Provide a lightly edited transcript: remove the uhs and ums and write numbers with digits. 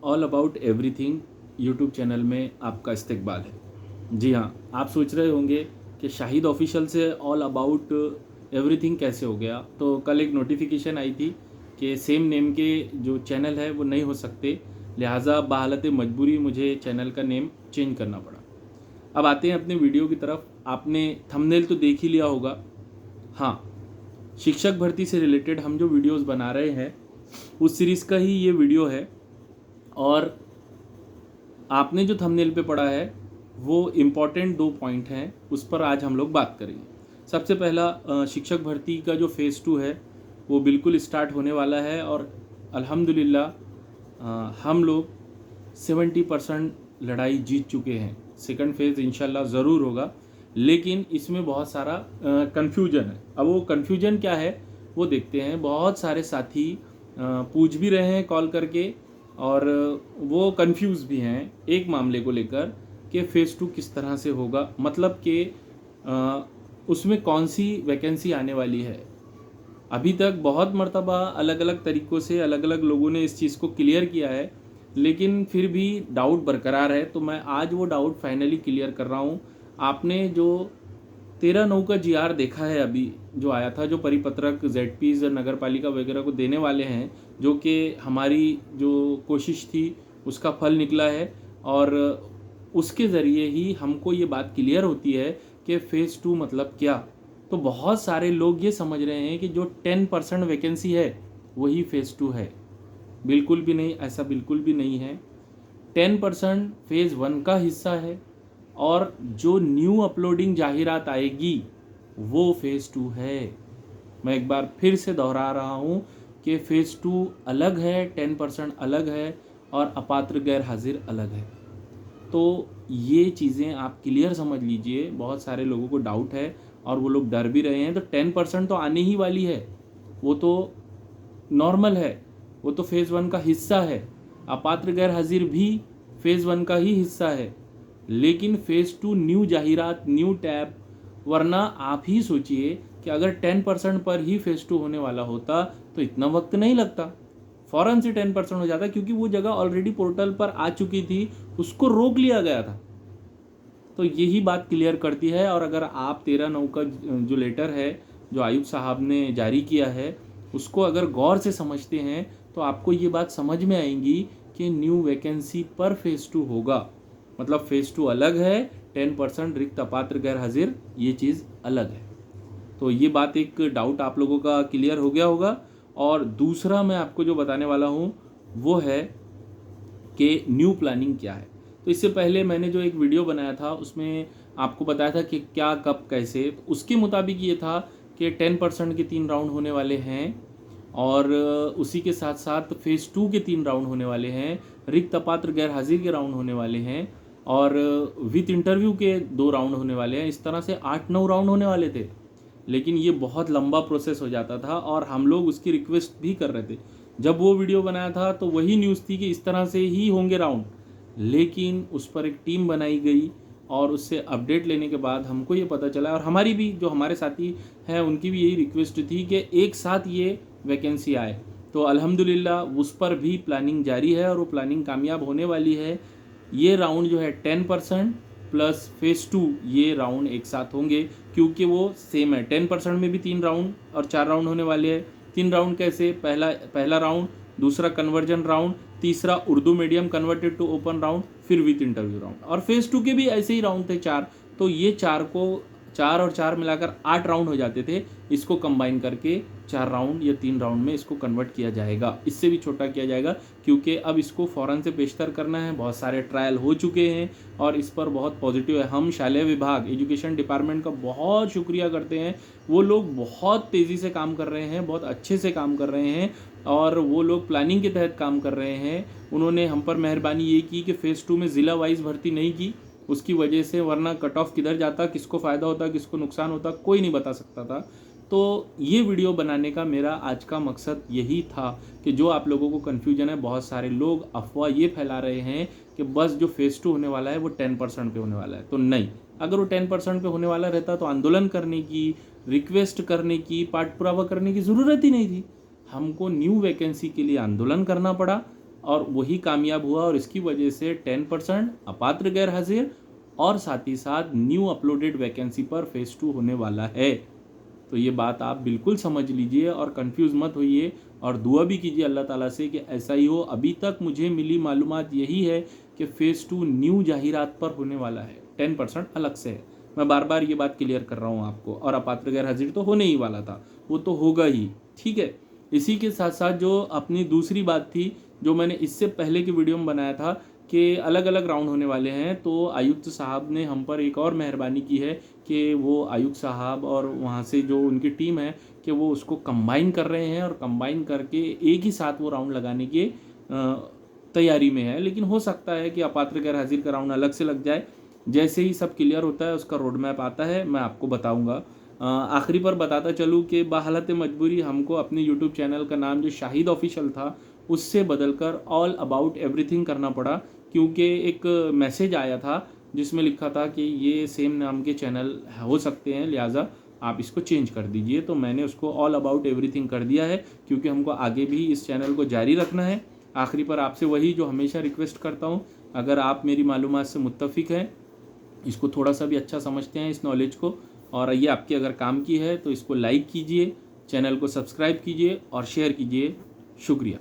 All about everything YouTube channel में आपका इस्तकबाल है। जी हाँ, आप सोच रहे होंगे कि शाहिद ऑफिशियल से ऑल अबाउट एवरीथिंग कैसे हो गया। तो कल एक नोटिफिकेशन आई थी कि सेम नेम के जो चैनल है वो नहीं हो सकते, लिहाजा बहालत मजबूरी मुझे चैनल का नेम चेंज करना पड़ा। अब आते हैं अपने वीडियो की तरफ। आपने थंबनेल तो देख ही लिया होगा। हाँ, शिक्षक भर्ती से रिलेटेड हम जो वीडियोस बना रहे हैं उस सीरीज़ का ही ये वीडियो है, और आपने जो थंबनेल पे पढ़ा है वो इम्पॉर्टेंट 2 पॉइंट हैं, उस पर आज हम लोग बात करेंगे। सबसे पहला, शिक्षक भर्ती का जो फेज़ 2 है वो बिल्कुल स्टार्ट होने वाला है, और अल्हम्दुलिल्लाह हम लोग 70% लड़ाई जीत चुके हैं। सेकंड फेज़ इंशाल्लाह ज़रूर होगा, लेकिन इसमें बहुत सारा कन्फ्यूजन है। अब वो कन्फ्यूजन क्या है वो देखते हैं। बहुत सारे साथी पूछ भी रहे हैं कॉल करके, और वो कंफ्यूज भी हैं एक मामले को लेकर कि फ़ेज़ 2 किस तरह से होगा, मतलब कि उसमें कौन सी वैकेंसी आने वाली है। अभी तक बहुत मर्तबा अलग अलग तरीक़ों से अलग अलग लोगों ने इस चीज़ को क्लियर किया है, लेकिन फिर भी डाउट बरकरार है। तो मैं आज वो डाउट फाइनली क्लियर कर रहा हूँ। आपने जो 13/9 का जीआर देखा है अभी जो आया था, जो परिपत्रक जेडपीज नगर पालिका वगैरह को देने वाले हैं, जो कि हमारी जो कोशिश थी उसका फल निकला है, और उसके ज़रिए ही हमको ये बात क्लियर होती है कि फ़ेज़ 2 मतलब क्या। तो बहुत सारे लोग ये समझ रहे हैं कि जो 10% वैकेंसी है वही फ़ेज़ 2 है। बिल्कुल भी नहीं, ऐसा बिल्कुल भी नहीं है। 10% फ़ेज़ 1 का हिस्सा है, और जो न्यू अपलोडिंग जाहिरात आएगी वो फ़ेज़ 2 है। मैं एक बार फिर से दोहरा रहा हूँ कि फ़ेज़ 2 अलग है, 10% अलग है, और अपात्र गैर हाजिर अलग है। तो ये चीज़ें आप क्लियर समझ लीजिए। बहुत सारे लोगों को डाउट है और वो लोग डर भी रहे हैं। तो 10% तो आने ही वाली है, वो तो नॉर्मल है, वो तो फ़ेज़ 1 का हिस्सा है। अपात्र गैर हाजिर भी फ़ेज़ 1 का ही हिस्सा है, लेकिन फ़ेज़ 2 न्यू जाहिरात, न्यू टैब। वरना आप ही सोचिए कि अगर 10% पर ही फ़ेज़ 2 होने वाला होता तो इतना वक्त नहीं लगता, फ़ौरन से 10% हो जाता, क्योंकि वो जगह ऑलरेडी पोर्टल पर आ चुकी थी, उसको रोक लिया गया था। तो यही बात क्लियर करती है। और अगर आप 13/9 का जो लेटर है जो आयुक्त साहब ने जारी किया है उसको अगर गौर से समझते हैं तो आपको ये बात समझ में आएंगी कि न्यू वैकेंसी पर फ़ेज़ 2 होगा। मतलब फ़ेज़ 2 अलग है, 10% रिक्त अपात्र गैर हाजिर ये चीज़ अलग है। तो ये बात, एक डाउट आप लोगों का क्लियर हो गया होगा। और दूसरा मैं आपको जो बताने वाला हूँ वो है कि न्यू प्लानिंग क्या है। तो इससे पहले मैंने जो एक वीडियो बनाया था उसमें आपको बताया था कि क्या कब कैसे। तो उसके मुताबिक ये था कि 10% के 3 राउंड होने वाले हैं, और उसी के साथ साथ फ़ेज़ 2 के 3 राउंड होने वाले हैं, रिक्त अपात्र गैर हाजिर के राउंड होने वाले हैं, और विथ इंटरव्यू के 2 राउंड होने वाले हैं। इस तरह से 8-9 राउंड होने वाले थे, लेकिन ये बहुत लंबा प्रोसेस हो जाता था और हम लोग उसकी रिक्वेस्ट भी कर रहे थे। जब वो वीडियो बनाया था तो वही न्यूज़ थी कि इस तरह से ही होंगे राउंड, लेकिन उस पर एक टीम बनाई गई, और उससे अपडेट लेने के बाद हमको ये पता चला, और हमारी भी जो हमारे साथी हैं उनकी भी यही रिक्वेस्ट थी कि एक साथ ये वैकेंसी आए। तो अल्हम्दुलिल्लाह उस पर भी प्लानिंग जारी है, और वो प्लानिंग कामयाब होने वाली है। ये राउंड जो है 10% प्लस फ़ेज़ 2 ये राउंड एक साथ होंगे, क्योंकि वो सेम है। 10% में भी 3 राउंड और 4 राउंड होने वाले हैं। 3 राउंड कैसे, पहला राउंड, दूसरा कन्वर्जन राउंड, तीसरा Urdu medium converted to open round, फिर विथ इंटरव्यू राउंड। और फ़ेज़ 2 के भी ऐसे ही राउंड थे 4। तो ये 4 और 4 मिलाकर 8 राउंड हो जाते थे। इसको कंबाइन करके 4 राउंड या 3 राउंड में इसको कन्वर्ट किया जाएगा, इससे भी छोटा किया जाएगा, क्योंकि अब इसको फ़ौरन से पेशतर करना है। बहुत सारे ट्रायल हो चुके हैं और इस पर बहुत पॉजिटिव है। हम शालेय विभाग, एजुकेशन डिपार्टमेंट का बहुत शुक्रिया करते हैं। वो लोग बहुत तेज़ी से काम कर रहे हैं, बहुत अच्छे से काम कर रहे हैं, और वो लोग प्लानिंग के तहत काम कर रहे हैं। उन्होंने हम पर मेहरबानी ये की कि फ़ेज़ 2 में ज़िला वाइज भर्ती नहीं की, उसकी वजह से, वरना कट ऑफ किधर जाता, किसको फ़ायदा होता, किसको नुकसान होता, कोई नहीं बता सकता था। तो ये वीडियो बनाने का मेरा आज का मकसद यही था कि जो आप लोगों को कन्फ्यूजन है, बहुत सारे लोग अफवाह ये फैला रहे हैं कि बस जो फ़ेज़ 2 होने वाला है वो 10% पे होने वाला है। तो नहीं, अगर वो 10% पे होने वाला रहता तो आंदोलन करने की, रिक्वेस्ट करने की, पाठ पुरावा करने की ज़रूरत ही नहीं थी। हमको न्यू वैकेंसी के लिए आंदोलन करना पड़ा, और वही कामयाब हुआ और इसकी वजह से 10% अपात्र गैर हाजिर और साथ ही साथ न्यू अपलोडेड वैकेंसी पर फेज़ 2 होने वाला है। तो ये बात आप बिल्कुल समझ लीजिए और कंफ्यूज मत होइए और दुआ भी कीजिए अल्लाह ताला से कि ऐसा ही हो। अभी तक मुझे मिली मालूमात यही है कि फ़ेज़ 2 न्यू जाहिरात पर होने वाला है, 10% अलग से है। मैं बार बार ये बात क्लियर कर रहा हूँ आपको। और अपात्र गैर हाजिर तो होने ही वाला था, वो तो होगा ही, ठीक है। इसी के साथ साथ जो अपनी दूसरी बात थी, जो मैंने इससे पहले की वीडियो में बनाया था कि अलग अलग राउंड होने वाले हैं, तो आयुक्त साहब ने हम पर एक और मेहरबानी की है कि वो आयुक्त साहब और वहाँ से जो उनकी टीम है कि वो उसको कंबाइन कर रहे हैं और कंबाइन करके एक ही साथ वो राउंड लगाने की तैयारी में है। लेकिन हो सकता है कि अपात्र गैर हाजिर का राउंड अलग से लग जाए। जैसे ही सब क्लियर होता है, उसका रोड मैप आता है, मैं आपको बताऊंगा। आखिरी पर बताता चलूँ कि बहालत मजबूरी हमको अपने यूट्यूब चैनल का नाम जो शाहिद ऑफिशियल था उससे बदलकर ऑल अबाउट एवरीथिंग करना पड़ा, क्योंकि एक मैसेज आया था जिसमें लिखा था कि ये सेम नाम के चैनल हो सकते हैं, लिहाजा आप इसको चेंज कर दीजिए। तो मैंने उसको ऑल अबाउट एवरीथिंग कर दिया है, क्योंकि हमको आगे भी इस चैनल को जारी रखना है। आखिरी पर आपसे वही जो हमेशा रिक्वेस्ट करता हूँ, अगर आप मेरी मालूमात से मुत्तफिक हैं, इसको थोड़ा सा भी अच्छा समझते हैं इस नॉलेज को, और ये आपकी अगर काम की है तो इसको लाइक कीजिए, चैनल को सब्सक्राइब कीजिए और शेयर कीजिए। शुक्रिया।